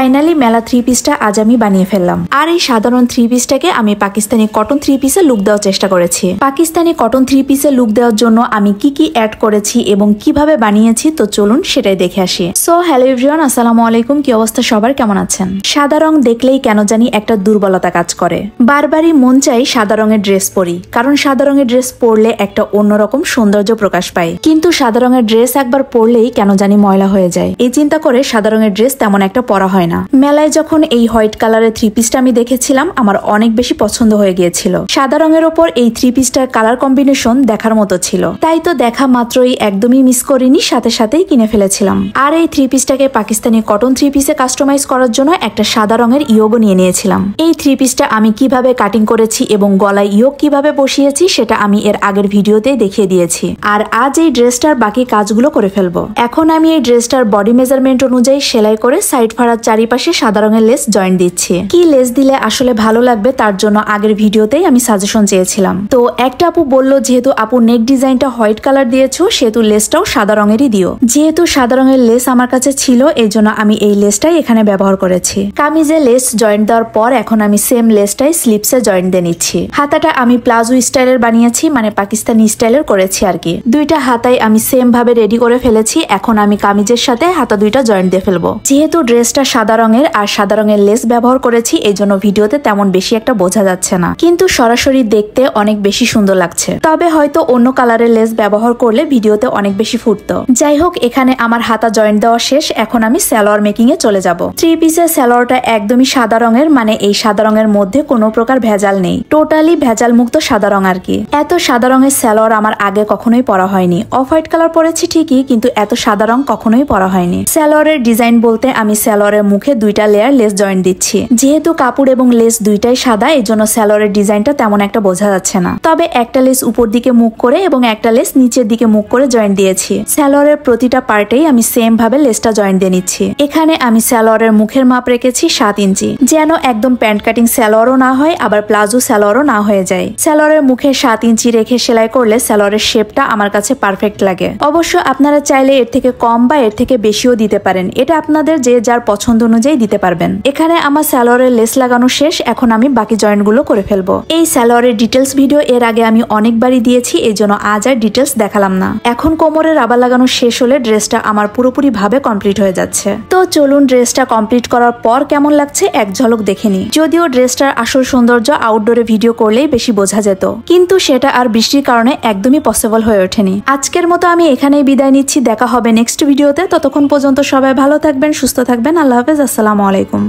Finally মেলা three পিসটা আজ আমি বানিয়ে ফেললাম। আর এই সাধারণ থ্রি পিসটাকে আমি পাকিস্তানি কটন থ্রি পিসে লুক দেওয়ার চেষ্টা করেছি। পাকিস্তানি কটন থ্রি পিসে লুক দেওয়ার জন্য আমি কি কি অ্যাড করেছি এবং কিভাবে বানিয়েছি তো চলুন সেটাই দেখে আসি। সো হ্যালো এভরিওয়ান, আসসালামু আলাইকুম। কি অবস্থা সবার, কেমন আছেন? সাদা রং দেখলেই কেন জানি একটা দুর্বলতা কাজ করে। বারবারই মন চাই সাদা রঙের ড্রেস পরি, কারণ সাদা রঙের ড্রেস পরলে একটা অন্যরকম সৌন্দর্য প্রকাশ পায়। কিন্তু সাদা রঙের ড্রেস একবার পরলেই কেন জানি ময়লা হয়ে যায়। এই চিন্তা করে সাদা রঙের ড্রেস তেমন একটা পরা হয় না। মেলায় যখন এই হোয়াইট কালারের থ্রি পিসটা আমি দেখেছিলাম, আমার অনেক বেশি পছন্দ হয়ে গিয়েছিল। সাদা রঙের ওপর এই থ্রি পিসটার কালার কম্বিনেশন দেখার মতো ছিল, তাই তো দেখা মাত্রই একদমই মিস করিনি, সাথে সাথেই কিনে ফেলেছিলাম। আর এই থ্রি পিসটাকে পাকিস্তানি কটন থ্রি পিসে কাস্টমাইজ করার জন্য একটা সাদা রঙের ইয়োগও নিয়ে নিয়েছিলাম। এই থ্রি পিসটা আমি কিভাবে কাটিং করেছি এবং গলায় ইয়োগ কিভাবে বসিয়েছি সেটা আমি এর আগের ভিডিওতে দেখিয়ে দিয়েছি। আর আজ এই ড্রেসটার বাকি কাজগুলো করে ফেলবো। এখন আমি এই ড্রেসটার বডি মেজারমেন্ট অনুযায়ী সেলাই করে সাইড ফাড়ার চারিপাশে সাদা রঙের লেস জয়েন্ট দিচ্ছি। কি লেস দিলে আসলে ভালো লাগবে তার জন্য আগের ভিডিওতেই আমি সাজেশন চেয়েছিলাম। তো একটা আপু বলল, যেহেতু আপু নেক ডিজাইনটা হোয়াইট কালার দিয়েছো সেহেতু লেসটাও সাদা রঙেরই দিও। যেহেতু সাদা রঙের লেস আমার কাছে ছিল, এই জন্য আমি এই লেসটাই এখানে ব্যবহার করেছি। কামিজে লেস জয়েন্ট দেওয়ার পর এখন আমি সেম লেসটাই স্লিপসে জয়েন্ট দিয়ে নিচ্ছি। হাতাটা আমি প্লাজো স্টাইলের বানিয়েছি, মানে পাকিস্তানি স্টাইলের করেছি আর কি। দুইটা হাতাই আমি সেম ভাবে রেডি করে ফেলেছি। এখন আমি কামিজের সাথে হাতা দুইটা জয়েন্ট দিয়ে ফেলবো। যেহেতু ড্রেসটা সাদা রঙের আর সাদা রঙের লেস ব্যবহার করেছি, এই জন্য ভিডিওতে তেমন বেশি একটা বোঝা যাচ্ছে না, কিন্তু সরাসরি দেখতে অনেক বেশি সুন্দর লাগছে। তবে হয়তো অন্য কালারের লেস ব্যবহার করলে ভিডিওতে অনেক বেশি ফুটতো। যাই হোক, এখানে আমার হাতা জয়েন্ট দেওয়া শেষ। এখন আমি সালোয়ার মেকিং এ চলে যাব। থ্রি পিসের সালোয়ারটা একদমই সাদা রঙের, মানে এই সাদা রঙের মধ্যে কোনো প্রকার ভেজাল নেই, টোটালি ভেজাল মুক্ত সাদা রং আর কি। এত সাদা রঙের সালোয়ার আমার আগে কখনোই পরা হয়নি। অফ হোয়াইট কালার পরেছি ঠিকই, কিন্তু এত সাদা রং কখনোই পরা হয়নি। সালোয়ারের ডিজাইন বলতে আমি সালোয়ারের মুখে দুইটা লেয়ার লেস জয়েন্ট দিচ্ছি। যেহেতু কাপড় এবং লেস দুইটাই সাদা, এই জন্য সালোয়ারের ডিজাইনটা তেমন একটা বোঝা যাচ্ছে না। তবে একটা লেস উপর দিকে মুখ করে এবং একটা লেস নিচের দিকে মুখ করে জয়েন্ট দিয়েছি। সালোয়ারের প্রতিটা পার্টেই আমি সেম ভাবে লেসটা জয়েন্ট দিয়ে নিচ্ছি। এখানে আমি সালোয়ারের মুখের মাপ রেখেছি 7 ইঞ্চি, যেন একদম প্যান্ট কাটিং সালোয়ারও না হয় আবার প্লাজো সালোয়ারও না হয়ে যায়। সালোয়ারের মুখে 7 ইঞ্চি রেখে সেলাই করলে সালোয়ারের শেপটা আমার কাছে পারফেক্ট লাগে। অবশ্য আপনারা চাইলে এর থেকে কম বা এর থেকে বেশিও দিতে পারেন, এটা আপনাদের যে যার পছন্দ অনুযায়ী দিতে পারবেন। এখানে আমার সালোয়ারের লেস লাগানো শেষ। এখন আমি বাকি জয়েন্ট গুলো করে ফেলবো। এই সালোয়ারের ডিটেলস ভিডিও এর আগে আমি অনেকবারই দিয়েছি, এই জন্য আজ আর ডিটেলস দেখালাম না। এখন কোমরের রাবার লাগানো শেষ হলে ড্রেসটা আমার পুরোপুরি ভাবে কমপ্লিট হয়ে যাচ্ছে। তো চলুন ড্রেসটা কমপ্লিট করার পর কেমন লাগছে এক ঝলক দেখে নি। যদিও ড্রেসটার আসল সৌন্দর্য আউটডোরে ভিডিও করলেই বেশি বোঝা যেত, কিন্তু সেটা আর বৃষ্টির কারণে একদমই পসিবল হয়ে ওঠেনি। আজকের মতো আমি এখানেই বিদায় নিচ্ছি। দেখা হবে নেক্সট ভিডিওতে। ততক্ষণ পর্যন্ত সবাই ভালো থাকবেন, সুস্থ থাকবেন। আল্লাহ হাফেজ, আসসালামু আলাইকুম।